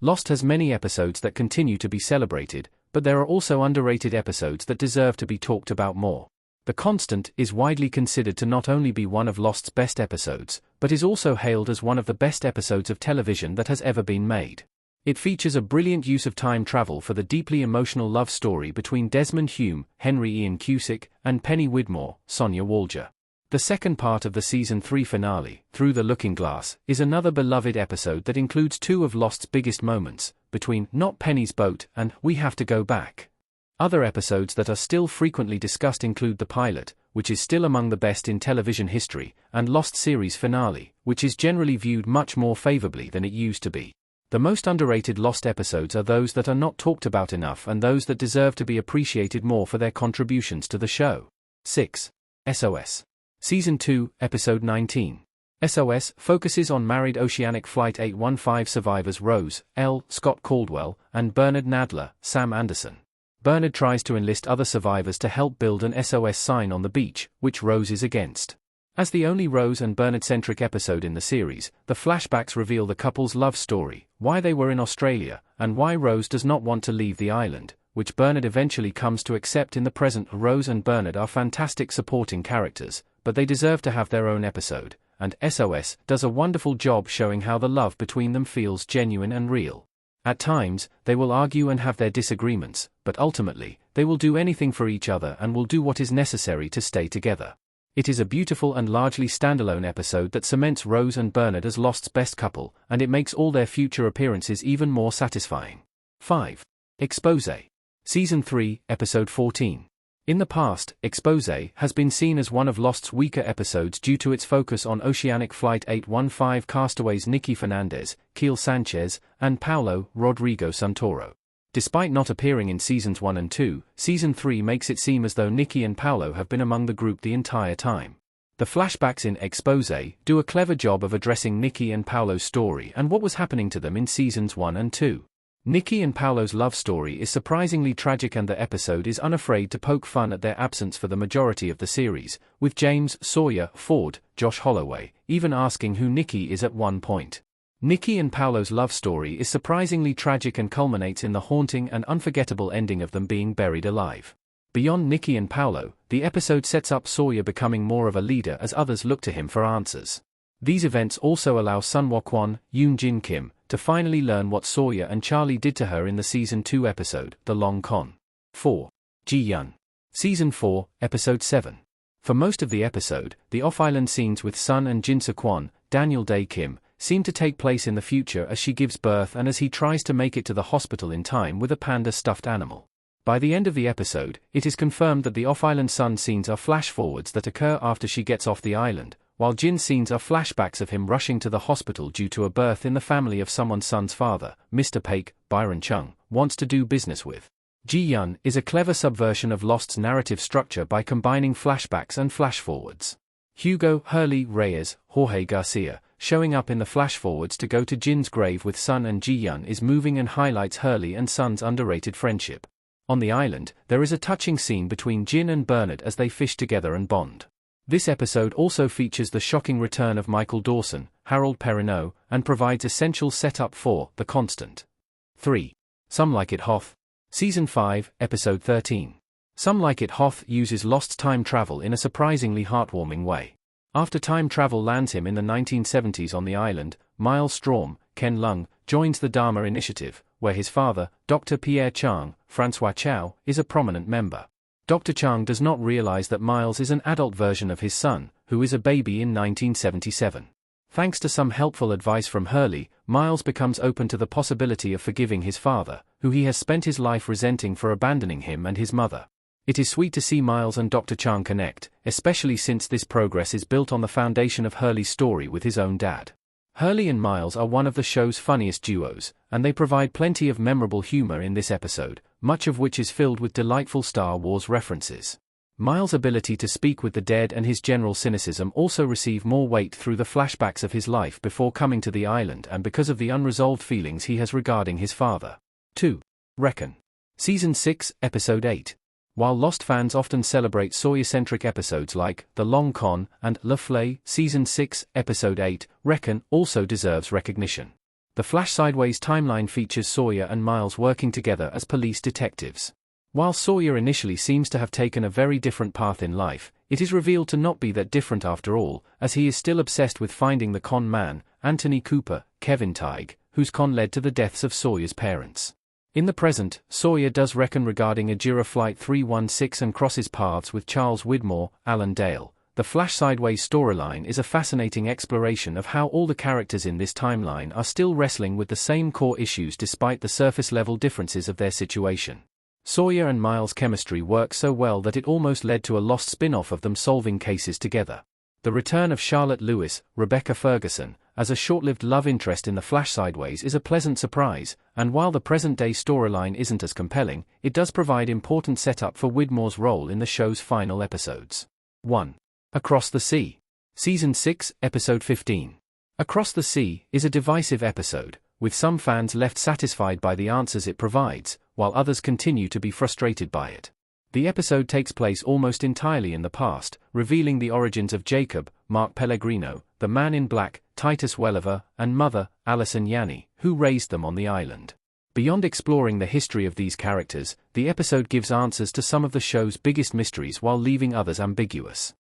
Lost has many episodes that continue to be celebrated, but there are also underrated episodes that deserve to be talked about more. The Constant is widely considered to not only be one of Lost's best episodes, but is also hailed as one of the best episodes of television that has ever been made. It features a brilliant use of time travel for the deeply emotional love story between Desmond Hume, Henry Ian Cusick, and Penny Widmore, Sonia Walger. The second part of the Season 3 finale, Through the Looking Glass, is another beloved episode that includes two of Lost's biggest moments, between Not Penny's Boat and We Have to Go Back. Other episodes that are still frequently discussed include the pilot, which is still among the best in television history, and Lost series finale, which is generally viewed much more favorably than it used to be. The most underrated Lost episodes are those that are not talked about enough and those that deserve to be appreciated more for their contributions to the show. 6. SOS. Season 2, Episode 19. SOS focuses on married Oceanic Flight 815 survivors Rose, L. Scott Caldwell, and Bernard Nadler, Sam Anderson. Bernard tries to enlist other survivors to help build an SOS sign on the beach, which Rose is against. As the only Rose and Bernard-centric episode in the series, the flashbacks reveal the couple's love story, why they were in Australia, and why Rose does not want to leave the island, which Bernard eventually comes to accept in the present. Rose and Bernard are fantastic supporting characters, but they deserve to have their own episode, and SOS does a wonderful job showing how the love between them feels genuine and real. At times, they will argue and have their disagreements, but ultimately, they will do anything for each other and will do what is necessary to stay together. It is a beautiful and largely standalone episode that cements Rose and Bernard as Lost's best couple, and it makes all their future appearances even more satisfying. 5. Exposé. Season 3, Episode 14. In the past, Exposé has been seen as one of Lost's weaker episodes due to its focus on Oceanic Flight 815 castaways Nicky Fernandez, Keel Sanchez, and Paulo Rodrigo Santoro. Despite not appearing in Seasons 1 and 2, Season 3 makes it seem as though Nicky and Paulo have been among the group the entire time. The flashbacks in Exposé do a clever job of addressing Nicky and Paulo's story and what was happening to them in Seasons 1 and 2. Nicky and Paulo's love story is surprisingly tragic and the episode is unafraid to poke fun at their absence for the majority of the series, with James, Sawyer, Ford, Josh Holloway, even asking who Nicky is at one point. Nicky and Paulo's love story is surprisingly tragic and culminates in the haunting and unforgettable ending of them being buried alive. Beyond Nicky and Paulo, the episode sets up Sawyer becoming more of a leader as others look to him for answers. These events also allow Sunwoo Kwon, Yoon Jin Kim, to finally learn what Sawyer and Charlie did to her in the Season 2 episode, The Long Con. 4. Ji-Yun. Season 4, Episode 7. For most of the episode, the off-island scenes with Sun and Jin-Soo Kwon, Daniel Dae Kim, seem to take place in the future as she gives birth and as he tries to make it to the hospital in time with a panda stuffed animal. By the end of the episode, it is confirmed that the off-island Sun scenes are flash-forwards that occur after she gets off the island, while Jin's scenes are flashbacks of him rushing to the hospital due to a birth in the family of someone Sun's father, Mr. Paik, Byron Chung, wants to do business with. Ji-Yun is a clever subversion of Lost's narrative structure by combining flashbacks and flash-forwards. Hugo Hurley Reyes, Jorge Garcia, showing up in the flash-forwards to go to Jin's grave with Sun and Ji-Yun is moving and highlights Hurley and Sun's underrated friendship. On the island, there is a touching scene between Jin and Bernard as they fish together and bond. This episode also features the shocking return of Michael Dawson, Harold Perrineau, and provides essential setup for The Constant. 3. Some Like It Hoth. Season 5, Episode 13. Some Like It Hoth uses Lost's time travel in a surprisingly heartwarming way. After time travel lands him in the 1970s on the island, Miles Strom, Ken Lung, joins the Dharma Initiative, where his father, Dr. Pierre Chang, Francois Chow, is a prominent member. Dr. Chang does not realize that Miles is an adult version of his son, who is a baby in 1977. Thanks to some helpful advice from Hurley, Miles becomes open to the possibility of forgiving his father, who he has spent his life resenting for abandoning him and his mother. It is sweet to see Miles and Dr. Chang connect, especially since this progress is built on the foundation of Hurley's story with his own dad. Hurley and Miles are one of the show's funniest duos, and they provide plenty of memorable humor in this episode, much of which is filled with delightful Star Wars references. Miles' ability to speak with the dead and his general cynicism also receive more weight through the flashbacks of his life before coming to the island and because of the unresolved feelings he has regarding his father. 2. Reckon. Season 6, Episode 8. While Lost fans often celebrate Sawyer-centric episodes like The Long Con and Le Flay, Season 6, Episode 8, Reckon, also deserves recognition. The Flash Sideways timeline features Sawyer and Miles working together as police detectives. While Sawyer initially seems to have taken a very different path in life, it is revealed to not be that different after all, as he is still obsessed with finding the con man, Anthony Cooper, Kevin Tighe, whose con led to the deaths of Sawyer's parents. In the present, Sawyer does reckon regarding Ajira Flight 316 and crosses paths with Charles Widmore, Alan Dale. The Flash Sideways storyline is a fascinating exploration of how all the characters in this timeline are still wrestling with the same core issues despite the surface-level differences of their situation. Sawyer and Miles' chemistry works so well that it almost led to a Lost spin-off of them solving cases together. The return of Charlotte Lewis, Rebecca Ferguson, as a short-lived love interest in The Flash Sideways is a pleasant surprise, and while the present-day storyline isn't as compelling, it does provide important setup for Widmore's role in the show's final episodes. 1. Across the Sea. Season 6, Episode 15. Across the Sea is a divisive episode, with some fans left satisfied by the answers it provides, while others continue to be frustrated by it. The episode takes place almost entirely in the past, revealing the origins of Jacob, Mark Pellegrino, the Man in Black, Titus Welliver, and mother, Alison Yanni, who raised them on the island. Beyond exploring the history of these characters, the episode gives answers to some of the show's biggest mysteries while leaving others ambiguous.